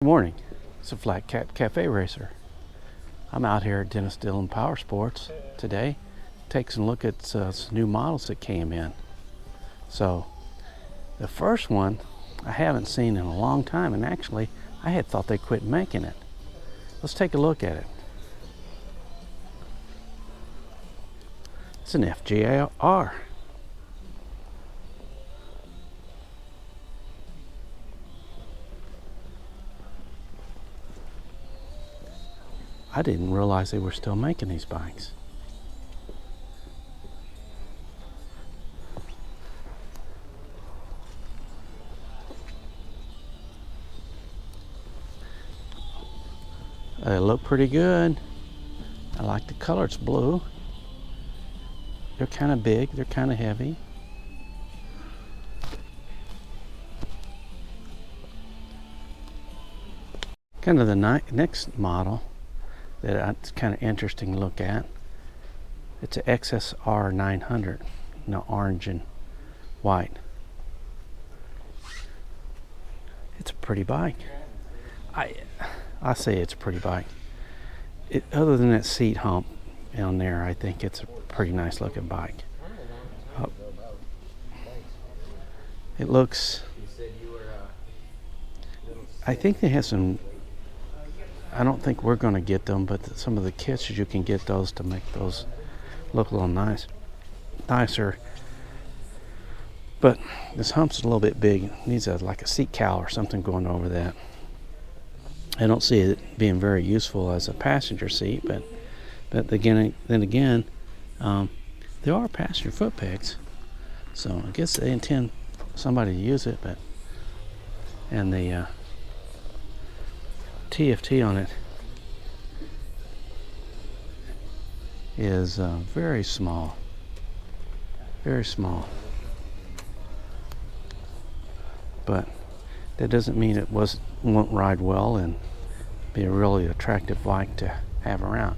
Good morning. It's a Flat Cat Cafe Racer. I'm out here at Dennis Dillon Power Sports today, taking a look at some new models that came in. So the first one I haven't seen in a long time, and actually I had thought they quit making it. Let's take a look at it. It's an FJR. I didn't realize they were still making these bikes. They look pretty good. I like the color, it's blue. They're kind of big, they're kind of heavy. Kind of the next model that's kind of interesting to look at. It's an XSR 900, orange and white. It's a pretty bike. I say it's a pretty bike. Other than that seat hump down there, I think it's a pretty nice looking bike. It looks, I think they have some, I don't think we're going to get them, but some of the kits you can get those to make those look a little nicer. But this hump's a little bit big. It needs like a seat cowl or something going over that. I don't see it being very useful as a passenger seat, but then again, there are passenger foot pegs, so I guess they intend somebody to use it. And the TFT on it is very small, but that doesn't mean it won't ride well and be a really attractive bike to have around.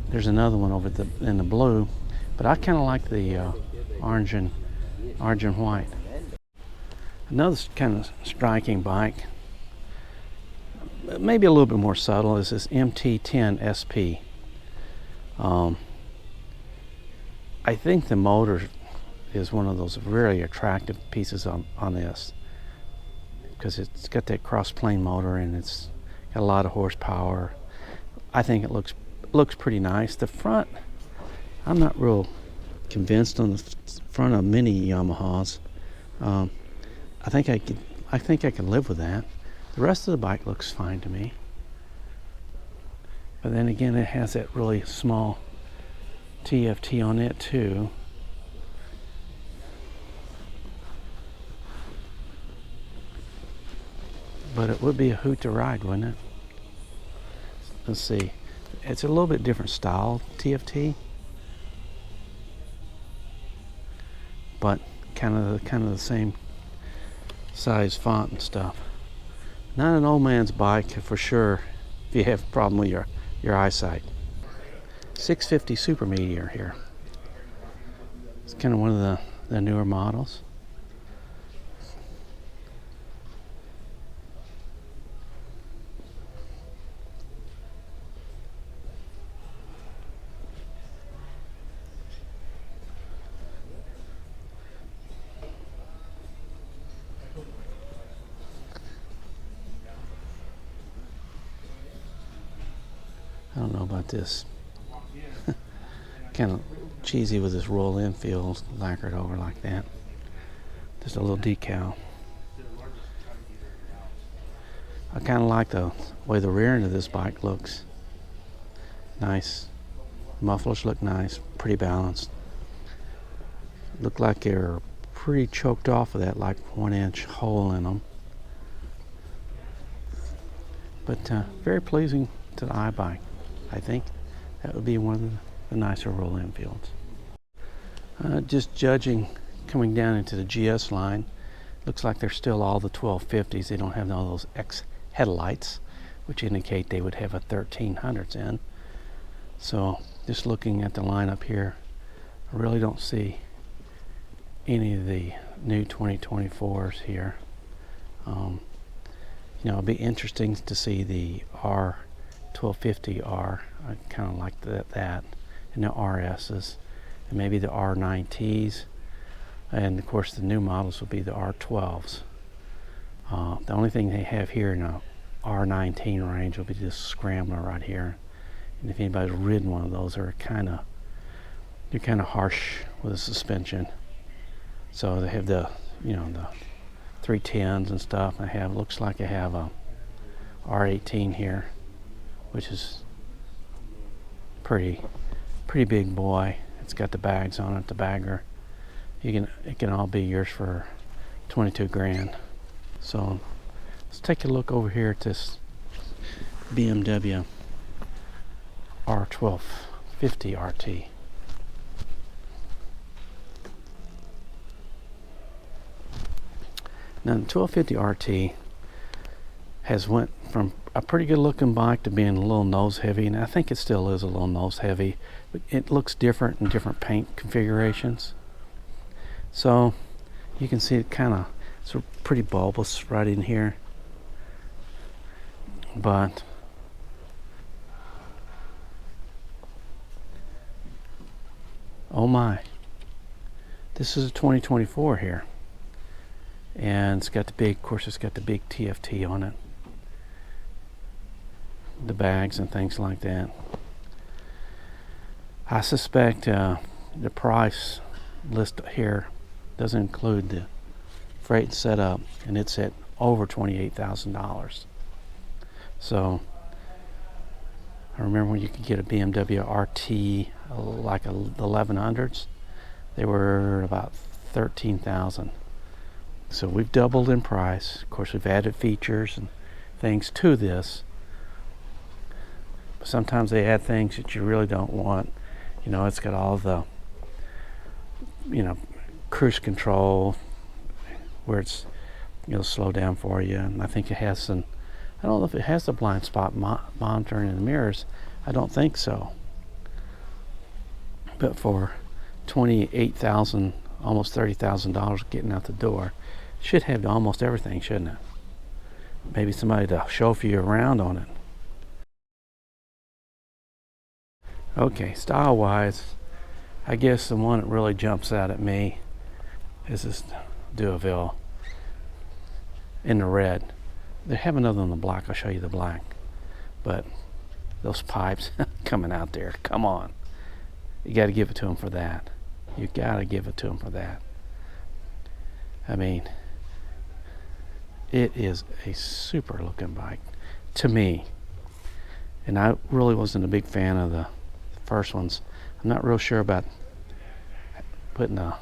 There's another one over in the blue, but I kind of like the orange and white. Another kind of striking bike, maybe a little bit more subtle, is this MT10 SP. I think the motor is one of those really attractive pieces on this, because it's got that cross-plane motor and it's got a lot of horsepower. I think it looks pretty nice. The front, I'm not real convinced on the front of many Yamahas. I think I can live with that. The rest of the bike looks fine to me. But then again, it has that really small TFT on it too. But it would be a hoot to ride, wouldn't it? Let's see. It's a little bit different style TFT, but kind of the same size font and stuff. Not an old man's bike for sure if you have a problem with your eyesight. 650 Super Meteor here. It's kind of one of the newer models. I don't know about this. Kind of cheesy with this roll-in feel lacquered over like that. Just a little decal. I kind of like the way the rear end of this bike looks. Nice. Mufflers look nice, pretty balanced. Look like they're pretty choked off of that, like 1-inch hole in them. But very pleasing to the eye bike. I think that would be one of the nicer roll-in fields. Just judging coming down into the GS line, looks like they're still all the 1250s. They don't have all those X headlights, which indicate they would have a 1300s in. So just looking at the lineup here, I really don't see any of the new 2024s here. It'll be interesting to see the R1250R. I kind of like that, and the RSs, and maybe the R9Ts, and of course the new models will be the R12s. The only thing they have here in the R19 range will be this scrambler right here. And if anybody's ridden one of those, they're kind of harsh with the suspension. So they have the the 310s and stuff. Looks like I have a R18 here, which is pretty big boy. It's got the bags on it, the bagger. It can all be yours for 22 grand. So let's take a look over here at this BMW R1250 RT. Now the 1250 RT has went from a pretty good looking bike to being a little nose heavy, and I think it still is a little nose heavy, but it looks different in different paint configurations. So you can see it's pretty bulbous right in here, but oh my, this is a 2024 here. And it's got the big TFT on it, the bags and things like that. I suspect the price list here doesn't include the freight and setup, and it's at over $28,000. So I remember when you could get a BMW RT like the 1100s, they were about $13,000. So we've doubled in price. Of course, we've added features and things to this. But sometimes they add things that you really don't want. It's got all the, cruise control, where it'll slow down for you. And I think it has I don't know if it has the blind spot monitoring in the mirrors. I don't think so. But for $28,000, almost $30,000 getting out the door, should have almost everything, shouldn't it? Maybe somebody to chauffeur you around on it. Okay, style wise, I guess the one that really jumps out at me is this Duoville in the red. They have another in the black. I'll show you the black. But those pipes coming out there, come on. You got to give it to them for that. You got to give it to them for that. I mean, it is a super looking bike to me. And I really wasn't a big fan of the first ones. I'm not real sure about putting the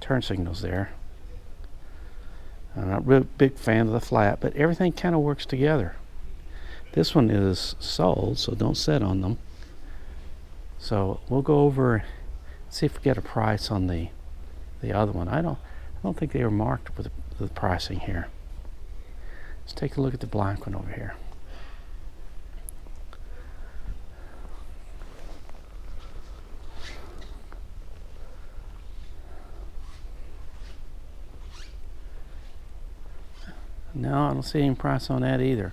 turn signals there. I'm not a real big fan of the flat, but everything kind of works together. This one is sold, so don't sit on them. So we'll go over and see if we get a price on the other one. I don't think they were marked with the pricing here. Let's take a look at the black one over here. No, I don't see any price on that either.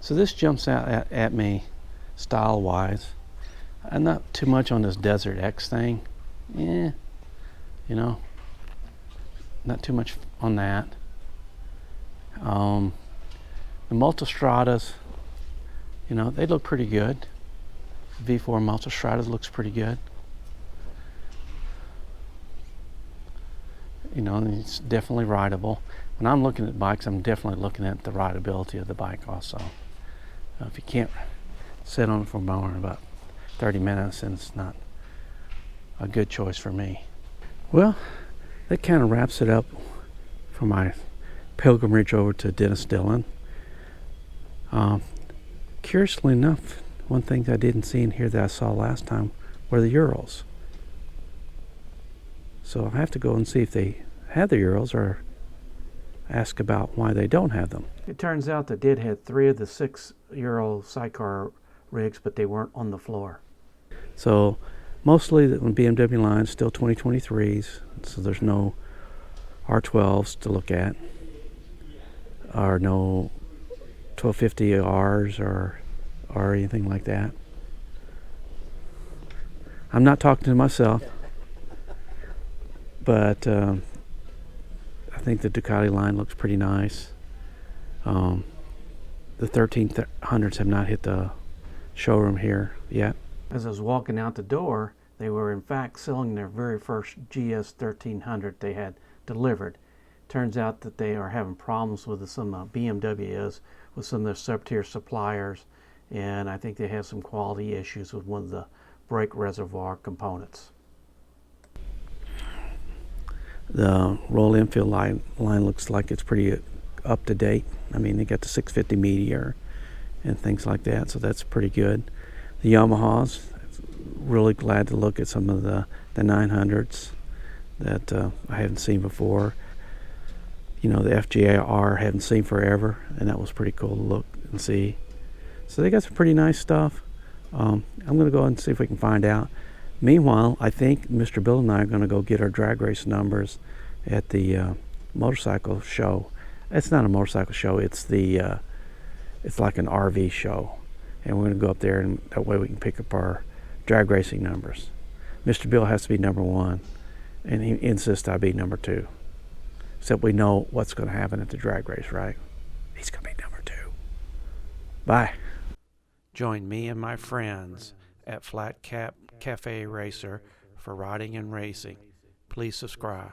So this jumps out at me style wise. I'm not too much on this Desert X thing. Not too much on that. The Multistradas, they look pretty good. V4 Multistradas looks pretty good. It's definitely rideable. When I'm looking at bikes, I'm definitely looking at the rideability of the bike also. If you can't sit on it for more than about 30 minutes, then it's not a good choice for me. Well, that kind of wraps it up for my pilgrimage over to Dennis Dillon. Curiously enough, one thing that I didn't see in here that I saw last time were the Urals. So I'll have to go and see if they have the Urals or ask about why they don't have them. It turns out they did have 3 of the 6 Ural sidecar rigs, but they weren't on the floor. So mostly the BMW line is still 2023s, so there's no R12s to look at, or no 1250Rs or anything like that. I'm not talking to myself, but I think the Ducati line looks pretty nice. The 1300s have not hit the showroom here yet. As I was walking out the door, they were in fact selling their very first GS 1300 they had delivered. Turns out that they are having problems with some BMW is with some of their sub-tier suppliers, and I think they have some quality issues with one of the brake reservoir components. The roll infield line looks like it's pretty up to date. I mean, they got the 650 Meteor and things like that, so that's pretty good. The Yamahas, really glad to look at some of the 900s that I haven't seen before. You know, the FJR I haven't seen forever, and that was pretty cool to look and see. So they got some pretty nice stuff. I'm going to go and see if we can find out. Meanwhile, I think Mr. Bill and I are going to go get our drag race numbers at the motorcycle show. It's not a motorcycle show. It's it's like an RV show, and we're going to go up there, and that way we can pick up our drag racing numbers. Mr. Bill has to be number 1, and he insists I be number 2. Except we know what's going to happen at the drag race, right? He's going to be number 2. Bye. Join me and my friends at Flat Cap Cafe Racer for riding and racing. Please subscribe.